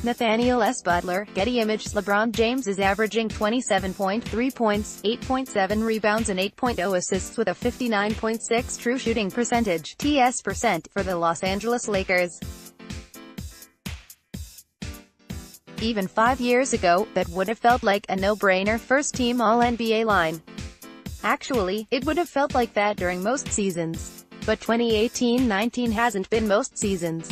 Nathaniel S. Butler, Getty ImagesLeBron James is averaging 27.3 points, 8.7 rebounds and 8.0 assists with a 59.6 true shooting percentage (TS percent) for the Los Angeles Lakers. Even 5 years ago, that would have felt like a no-brainer first-team All-NBA line. Actually, it would have felt like that during most seasons. But 2018-19 hasn't been most seasons.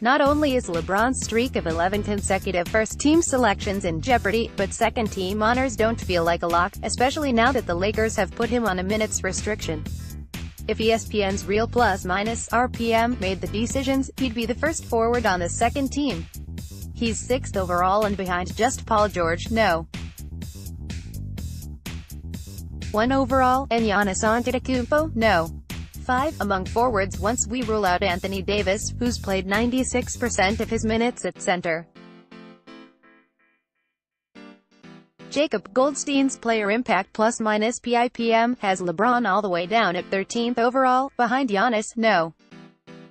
Not only is LeBron's streak of 11 consecutive first-team selections in jeopardy, but second-team honors don't feel like a lock, especially now that the Lakers have put him on a minutes restriction. If ESPN's Real Plus-Minus RPM made the decisions, he'd be the first forward on the second team. He's 6th overall and behind just Paul George, no. 1 overall, and Giannis Antetokounmpo, no. 5 among forwards once we rule out Anthony Davis, who's played 96% of his minutes at center. Jacob Goldstein's player impact plus-minus PIPM has LeBron all the way down at 13th overall, behind Giannis, no.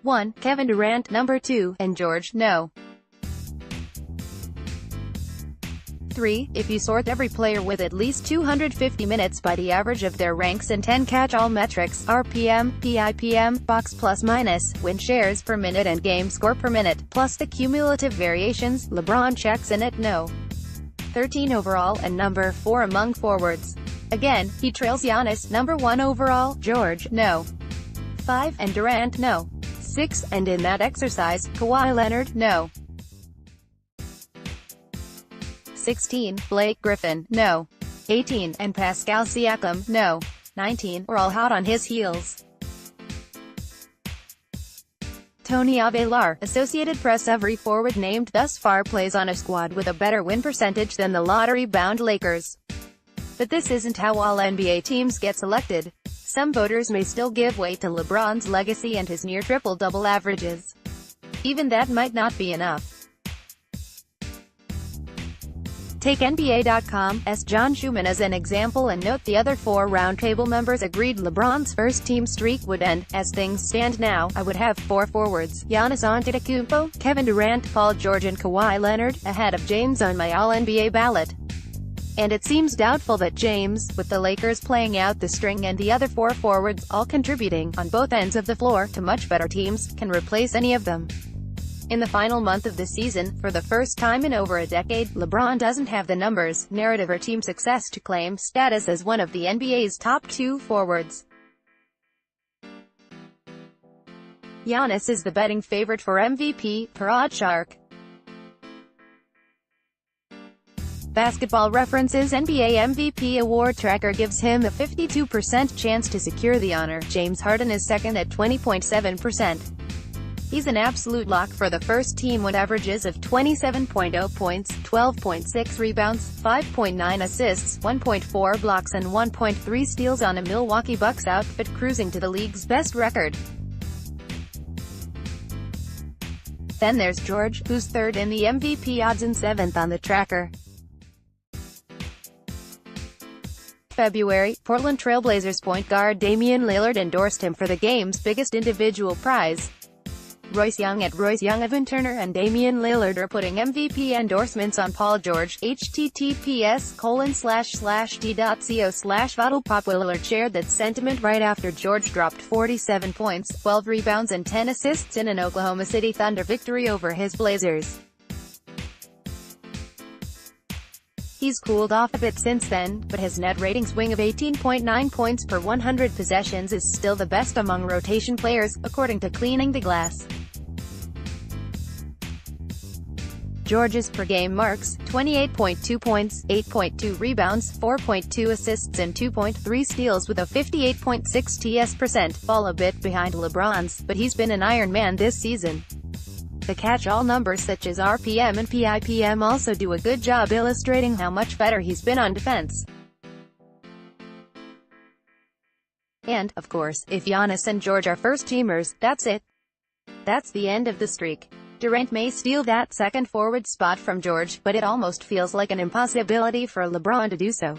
1, Kevin Durant, number 2, and George, no. 3, if you sort every player with at least 250 minutes by the average of their ranks and 10 catch-all metrics, RPM, PIPM, box plus-minus, win shares per minute and game score per minute, plus the cumulative variations, LeBron checks in at no. 13 overall and number 4 among forwards. Again, he trails Giannis, number 1 overall, George, no. 5, and Durant, no. 6, and in that exercise, Kawhi Leonard, no. 16, Blake Griffin, no. 18, and Pascal Siakam, no. 19, were all hot on his heels. Tony Avelar, Associated Press. Every forward named thus far plays on a squad with a better win percentage than the lottery-bound Lakers. But this isn't how all NBA teams get selected. Some voters may still give weight to LeBron's legacy and his near triple-double averages. Even that might not be enough. Take NBA.com's John Schumann as an example and note the other 4 roundtable members agreed LeBron's first-team streak would end. As things stand now, I would have 4 forwards, Giannis Antetokounmpo, Kevin Durant, Paul George and Kawhi Leonard, ahead of James on my All-NBA ballot. And it seems doubtful that James, with the Lakers playing out the string and the other 4 forwards, all contributing, on both ends of the floor, to much better teams, can replace any of them. In the final month of the season, for the first time in over a decade, LeBron doesn't have the numbers, narrative or team success to claim status as one of the NBA's top 2 forwards. Giannis is the betting favorite for MVP, per Oddshark. Basketball Reference's NBA MVP award tracker gives him a 52% chance to secure the honor. James Harden is second at 20.7%. He's an absolute lock for the first team with averages of 27.0 points, 12.6 rebounds, 5.9 assists, 1.4 blocks and 1.3 steals on a Milwaukee Bucks outfit cruising to the league's best record. Then there's George, who's 3rd in the MVP odds and 7th on the tracker. February, Portland Trail Blazers point guard Damian Lillard endorsed him for the game's biggest individual prize. Royce Young at Royce Young. Evan Turner and Damian Lillard are putting MVP endorsements on Paul George. https://d.co/Votopop. Lillard shared that sentiment right after George dropped 47 points, 12 rebounds and 10 assists in an Oklahoma City Thunder victory over his Blazers. He's cooled off a bit since then, but his net rating swing of 18.9 points per 100 possessions is still the best among rotation players, according to Cleaning the Glass. George's per-game marks, 28.2 points, 8.2 rebounds, 4.2 assists and 2.3 steals with a 58.6 TS percent, fall a bit behind LeBron's, but he's been an Iron Man this season. The catch-all numbers such as RPM and PIPM also do a good job illustrating how much better he's been on defense. And, of course, if Giannis and George are first-teamers, that's it. That's the end of the streak. Durant may steal that second forward spot from George, but it almost feels like an impossibility for LeBron to do so.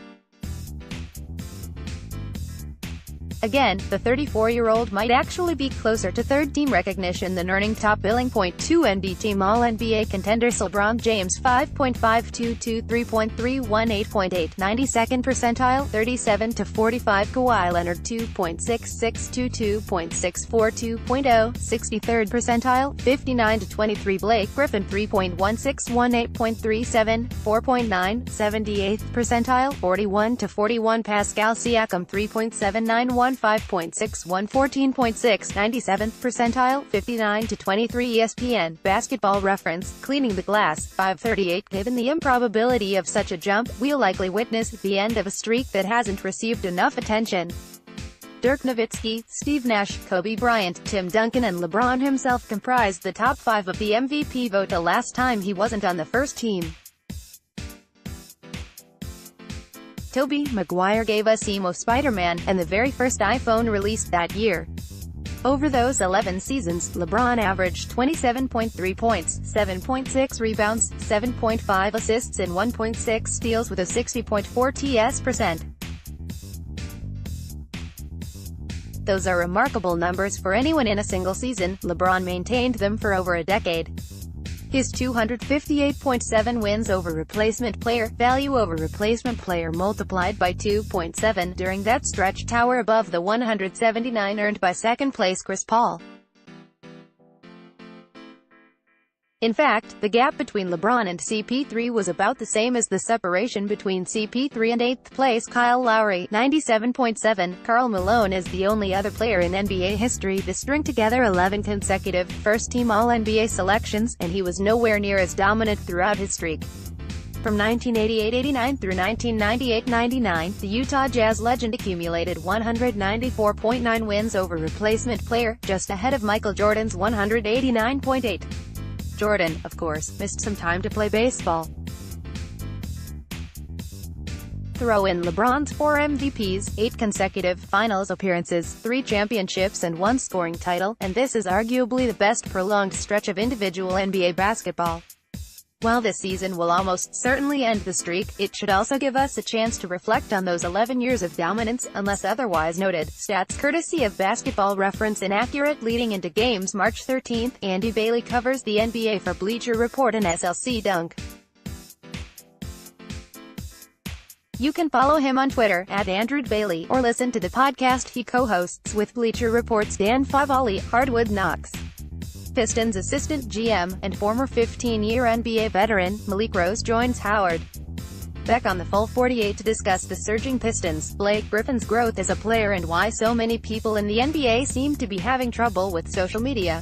Again, the 34-year-old might actually be closer to third-team recognition than earning top billing. 2 NBA Team All-NBA contenders LeBron James 5.522 3.318 8.8 92nd percentile 37 to 45 Kawhi Leonard 2.662 2.642 63rd percentile 59 to 23 Blake Griffin 3.1618 8.37 4.9 78th percentile 41 to 41 Pascal Siakam 3.7915 5.61 14.6 97th percentile 59 to 23 ESPN Basketball Reference Cleaning the Glass 538 Given the improbability of such a jump, we'll likely witness the end of a streak that hasn't received enough attention. Dirk Nowitzki, Steve Nash, Kobe Bryant, Tim Duncan and LeBron himself comprised the top 5 of the MVP vote the last time he wasn't on the first team. Tobey Maguire gave us emo Spider-Man, and the very first iPhone released that year. Over those 11 seasons, LeBron averaged 27.3 points, 7.6 rebounds, 7.5 assists and 1.6 steals with a 60.4 TS%. Those are remarkable numbers for anyone in a single season. LeBron maintained them for over a decade. His 258.7 wins over replacement player, value over replacement player multiplied by 2.7 during that stretch tower above the 179 earned by second-place Chris Paul. In fact, the gap between LeBron and CP3 was about the same as the separation between CP3 and 8th-place Kyle Lowry, 97.7. Karl Malone is the only other player in NBA history to string together 11 consecutive first-team All-NBA selections, and he was nowhere near as dominant throughout his streak. From 1988-89 through 1998-99, the Utah Jazz legend accumulated 194.9 wins over replacement player, just ahead of Michael Jordan's 189.8. Jordan, of course, missed some time to play baseball. Throw in LeBron's 4 MVPs, 8 consecutive finals appearances, 3 championships and 1 scoring title, and this is arguably the best prolonged stretch of individual NBA basketball. While this season will almost certainly end the streak, it should also give us a chance to reflect on those 11 years of dominance, unless otherwise noted. Stats courtesy of Basketball Reference. Inaccurate leading into games March 13. Andy Bailey covers the NBA for Bleacher Report and SLC Dunk. You can follow him on Twitter, @AndrewBailey, or listen to the podcast he co-hosts with Bleacher Report's Dan Favale, Hardwood Knocks. Pistons assistant GM, and former 15-year NBA veteran, Malik Rose joins Howard Beck on the Full 48 to discuss the surging Pistons, Blake Griffin's growth as a player and why so many people in the NBA seem to be having trouble with social media.